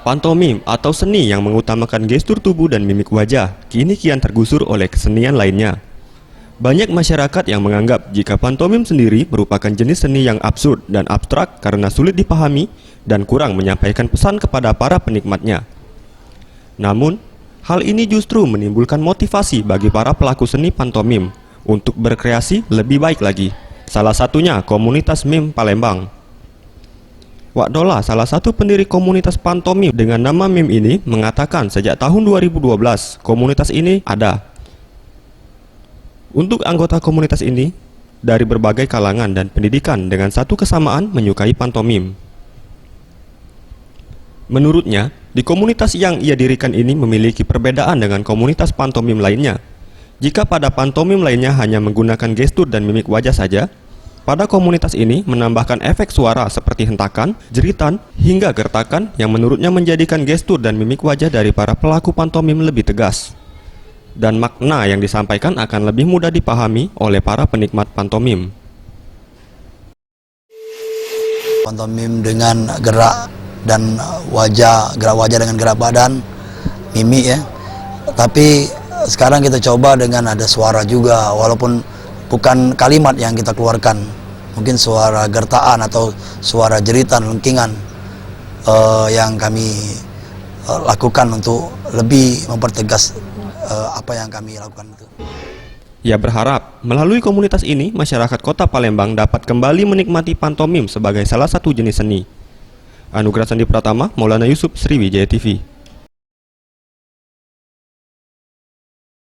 Pantomim atau seni yang mengutamakan gestur tubuh dan mimik wajah kini kian tergusur oleh kesenian lainnya. Banyak masyarakat yang menganggap jika pantomim sendiri merupakan jenis seni yang absurd dan abstrak karena sulit dipahami dan kurang menyampaikan pesan kepada para penikmatnya. Namun, hal ini justru menimbulkan motivasi bagi para pelaku seni pantomim untuk berkreasi lebih baik lagi. Salah satunya komunitas mim Palembang. Wak Dola, salah satu pendiri komunitas pantomim dengan nama mim ini, mengatakan sejak tahun 2012 komunitas ini ada. Untuk anggota komunitas ini dari berbagai kalangan dan pendidikan dengan satu kesamaan menyukai pantomim. Menurutnya, di komunitas yang ia dirikan ini memiliki perbedaan dengan komunitas pantomim lainnya. Jika pada pantomim lainnya hanya menggunakan gestur dan mimik wajah saja, pada komunitas ini menambahkan efek suara seperti hentakan, jeritan, hingga gertakan yang menurutnya menjadikan gestur dan mimik wajah dari para pelaku pantomim lebih tegas. Dan makna yang disampaikan akan lebih mudah dipahami oleh para penikmat pantomim. Pantomim dengan gerak dan gerak wajah dengan gerak badan, mimik ya. Tapi sekarang kita coba dengan ada suara juga, walaupun bukan kalimat yang kita keluarkan, mungkin suara gertaan atau suara jeritan, lengkingan yang kami lakukan untuk lebih mempertegas apa yang kami lakukan itu. Ia berharap melalui komunitas ini masyarakat Kota Palembang dapat kembali menikmati pantomim sebagai salah satu jenis seni. Anugerah Sandi Pratama, Maulana Yusuf, Sriwijaya TV.